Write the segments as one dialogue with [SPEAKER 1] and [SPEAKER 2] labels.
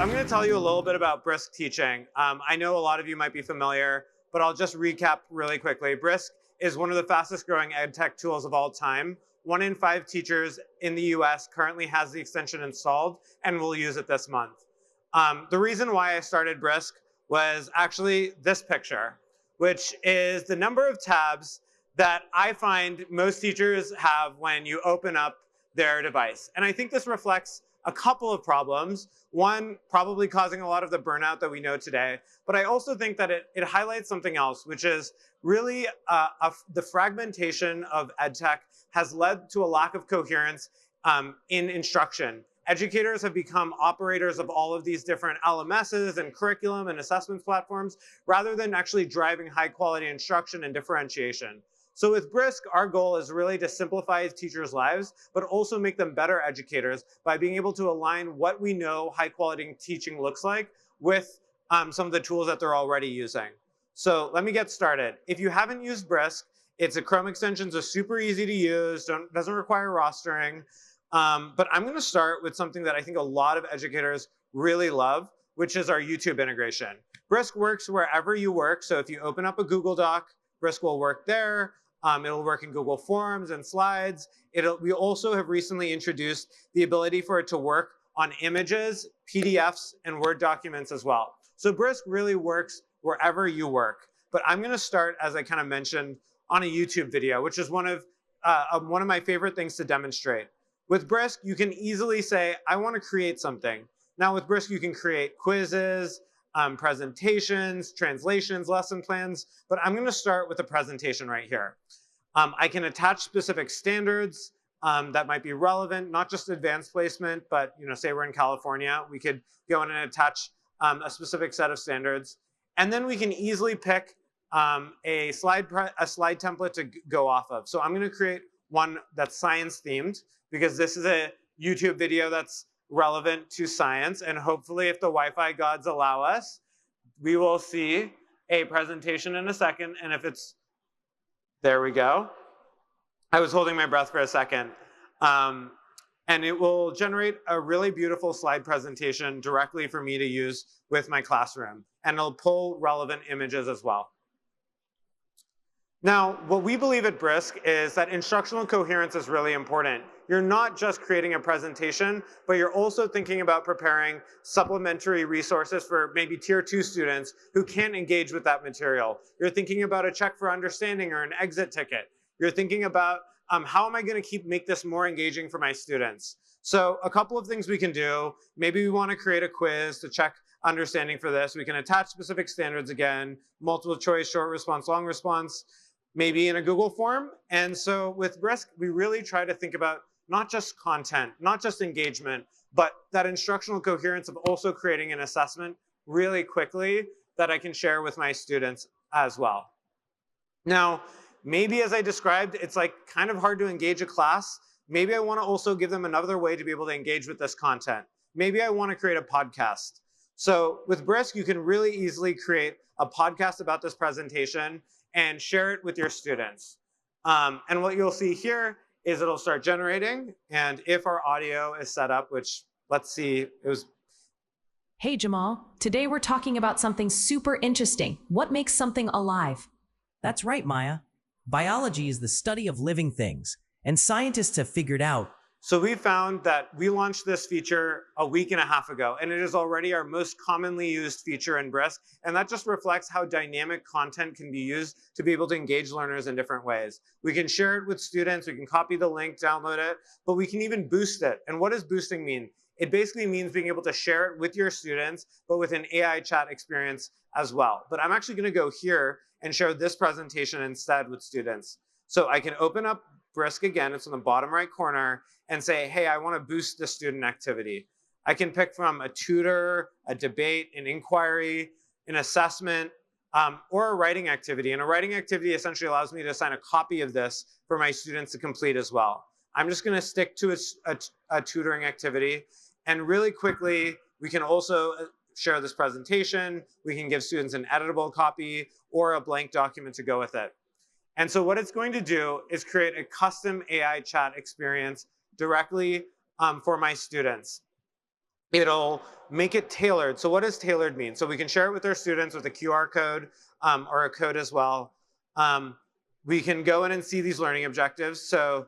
[SPEAKER 1] I'm going to tell you a little bit about Brisk Teaching. I know a lot of you might be familiar, but I'll just recap really quickly. Brisk is one of the fastest growing ed tech tools of all time. 1 in 5 teachers in the US currently has the extension installed and will use it this month. The reason why I started Brisk was actually this picture, which is the number of tabs that I find most teachers have when you open up their device. And I think this reflects a couple of problems. One, probably causing a lot of the burnout that we know today. But I also think that it highlights something else, which is really the fragmentation of ed tech has led to a lack of coherence in instruction. Educators have become operators of all of these different LMSs and curriculum and assessments platforms, rather than actually driving high quality instruction and differentiation. So with Brisk, our goal is really to simplify teachers' lives, but also make them better educators by being able to align what we know high quality teaching looks like with some of the tools that they're already using. So let me get started. If you haven't used Brisk, it's a Chrome extension, so super easy to use, doesn't require rostering. But I'm going to start with something that I think a lot of educators really love, which is our YouTube integration. Brisk works wherever you work. So if you open up a Google Doc, Brisk will work there. It'll work in Google Forms and Slides. We also have recently introduced the ability for it to work on images, PDFs, and Word documents as well. So Brisk really works wherever you work. But I'm going to start, as I kind of mentioned, on a YouTube video, which is one of my favorite things to demonstrate. With Brisk, you can easily say, I want to create something. Now with Brisk, you can create quizzes, presentations, translations, lesson plans, but I'm going to start with a presentation right here. I can attach specific standards that might be relevant, not just advanced placement, but say we're in California, we could go in and attach a specific set of standards. And then we can easily pick a slide template to go off of. So I'm going to create one that's science themed, because this is a YouTube video that's relevant to science. And hopefully, if the Wi-Fi gods allow us, we will see a presentation in a second. And if it's, there we go. I was holding my breath for a second. And it will generate a really beautiful slide presentation directly for me to use with my classroom. And it'll pull relevant images as well. Now, what we believe at Brisk is that instructional coherence is really important. You're not just creating a presentation, but you're also thinking about preparing supplementary resources for maybe tier 2 students who can't engage with that material. You're thinking about a check for understanding or an exit ticket. You're thinking about how am I going to make this more engaging for my students? So a couple of things we can do. Maybe we want to create a quiz to check understanding for this. We can attach specific standards again, multiple choice, short response, long response, maybe in a Google form. And so with Brisk, we really try to think about not just content, not just engagement, but that instructional coherence of also creating an assessment really quickly that I can share with my students as well. Now, maybe as I described, it's like kind of hard to engage a class. Maybe I want to also give them another way to be able to engage with this content. Maybe I want to create a podcast. So with Brisk, you can really easily create a podcast about this presentation and share it with your students. And what you'll see here is it'll start generating. And if our audio is set up, which let's see, it was.
[SPEAKER 2] Hey Jamal, today we're talking about something super interesting. What makes something alive?
[SPEAKER 3] That's right, Maya. Biology is the study of living things, and scientists have figured out.
[SPEAKER 1] So we found that we launched this feature a week and a half ago, and it is already our most commonly used feature in Brisk. And that just reflects how dynamic content can be used to be able to engage learners in different ways. We can share it with students, we can copy the link, download it, but we can even boost it. And what does boosting mean? It basically means being able to share it with your students, but with an AI chat experience as well. But I'm actually going to go here and share this presentation instead with students. So I can open up Brisk again, it's in the bottom right corner, and say, hey, I want to boost the student activity. I can pick from a tutor, a debate, an inquiry, an assessment, or a writing activity. And a writing activity essentially allows me to assign a copy of this for my students to complete as well. I'm just going to stick to a tutoring activity. And really quickly, we can also share this presentation. We can give students an editable copy or a blank document to go with it. And so what it's going to do is create a custom AI chat experience directly for my students. It'll make it tailored. So what does tailored mean? So we can share it with our students with a QR code or a code as well. We can go in and see these learning objectives. So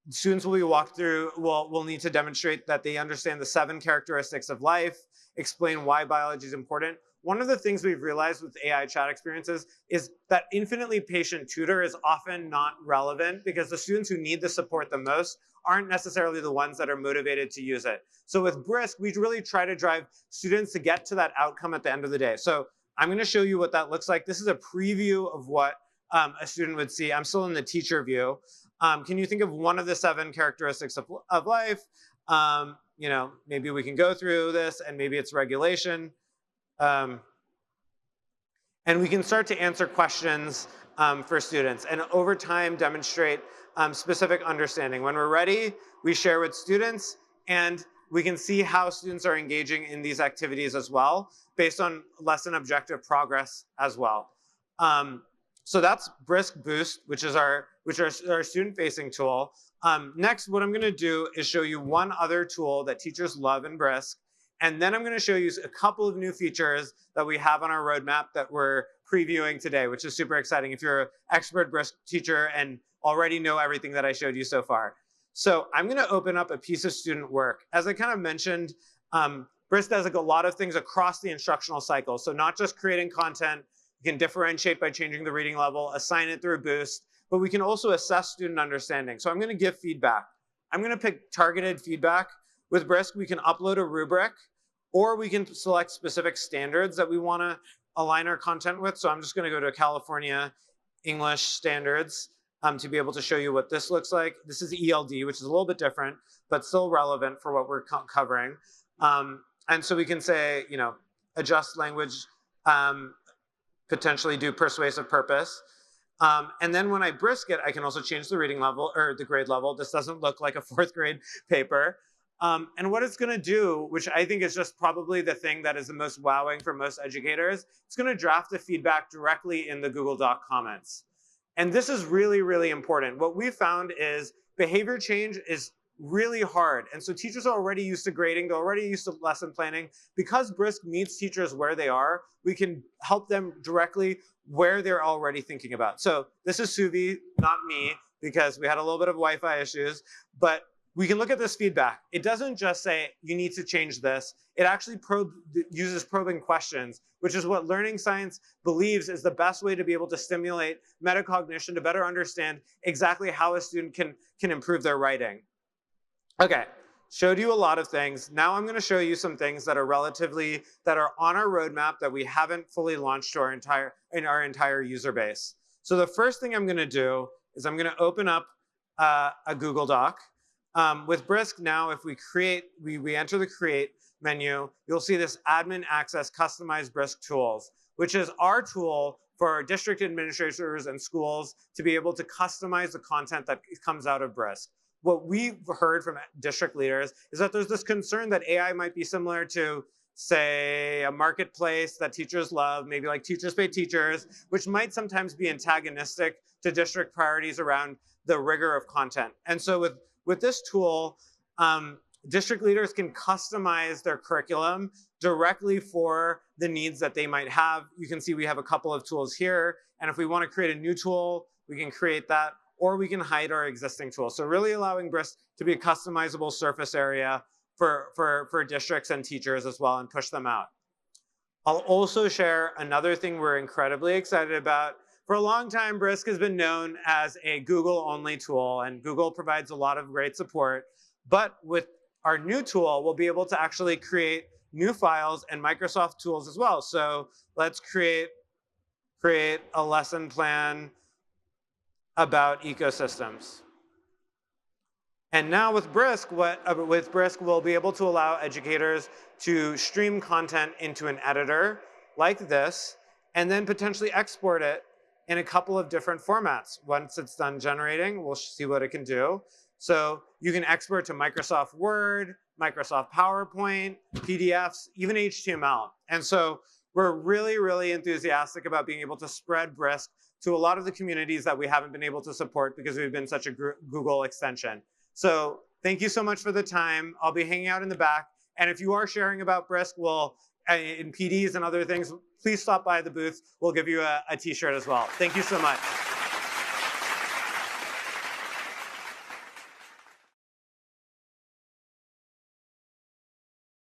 [SPEAKER 1] students will be walked through, will need to demonstrate that they understand the 7 characteristics of life, explain why biology is important. One of the things we've realized with AI chat experiences is that infinitely patient tutor is often not relevant because the students who need the support the most aren't necessarily the ones that are motivated to use it. So with Brisk, we really try to drive students to get to that outcome at the end of the day. So I'm going to show you what that looks like. This is a preview of what a student would see. I'm still in the teacher view. Can you think of one of the 7 characteristics of life? Maybe we can go through this and maybe it's regulation. And we can start to answer questions for students and over time demonstrate specific understanding. When we're ready, we share with students and we can see how students are engaging in these activities as well based on lesson objective progress as well. So that's Brisk Boost, which is our student-facing tool. Next, what I'm going to do is show you one other tool that teachers love in Brisk, and then I'm going to show you a couple of new features that we have on our roadmap that we're previewing today, which is super exciting if you're an expert Brisk teacher and already know everything that I showed you so far. So I'm going to open up a piece of student work. As I kind of mentioned, Brisk does a lot of things across the instructional cycle. So not just creating content. You can differentiate by changing the reading level, assign it through Boost, but we can also assess student understanding. So I'm going to give feedback. I'm going to pick targeted feedback. With Brisk, we can upload a rubric, or we can select specific standards that we want to align our content with. So I'm just going to go to California English standards to be able to show you what this looks like. This is ELD, which is a little bit different, but still relevant for what we're covering. And so we can say, adjust language, potentially do persuasive purpose. And then when I Brisk it, I can also change the reading level or the grade level. This doesn't look like a 4th grade paper. And what it's going to do, which I think is just probably the thing that is the most wowing for most educators, it's going to draft the feedback directly in the Google Doc comments. And this is really, really important. What we found is behavior change is really hard. And so teachers are already used to grading. They're already used to lesson planning. Because Brisk meets teachers where they are, we can help them directly where they're already thinking about. So this is Suvi, not me, because we had a little bit of Wi-Fi issues. But we can look at this feedback. It doesn't just say, you need to change this. It actually uses probing questions, which is what learning science believes is the best way to be able to stimulate metacognition to better understand exactly how a student can improve their writing. Okay, showed you a lot of things. Now I'm going to show you some things that are on our roadmap that we haven't fully launched to our entire user base. So the first thing I'm going to do is I'm going to open up a Google Doc. With Brisk now, if we enter the Create menu, you'll see this Admin Access Customized Brisk Tools, which is our tool for our district administrators and schools to be able to customize the content that comes out of Brisk. What we've heard from district leaders is that there's this concern that AI might be similar to, say, a marketplace that teachers love, maybe like Teachers Pay Teachers, which might sometimes be antagonistic to district priorities around the rigor of content. And so with this tool, district leaders can customize their curriculum directly for the needs that they might have. You can see we have a couple of tools here. And if we want to create a new tool, we can create that, or we can hide our existing tools. So really allowing Brisk to be a customizable surface area for districts and teachers as well and push them out. I'll also share another thing we're incredibly excited about. For a long time, Brisk has been known as a Google-only tool, and Google provides a lot of great support. But with our new tool, we'll be able to actually create new files and Microsoft tools as well. So let's create a lesson plan about ecosystems. And now with Brisk, we'll be able to allow educators to stream content into an editor like this, and then potentially export it in a couple of different formats. Once it's done generating, we'll see what it can do. So you can export to Microsoft Word, Microsoft PowerPoint, PDFs, even HTML. And so we're really, really enthusiastic about being able to spread Brisk to a lot of the communities that we haven't been able to support because we've been such a Google extension. So thank you so much for the time. I'll be hanging out in the back. And if you are sharing about Brisk, we'll, in PDs and other things, please stop by the booth. We'll give you a t-shirt as well. Thank you so much.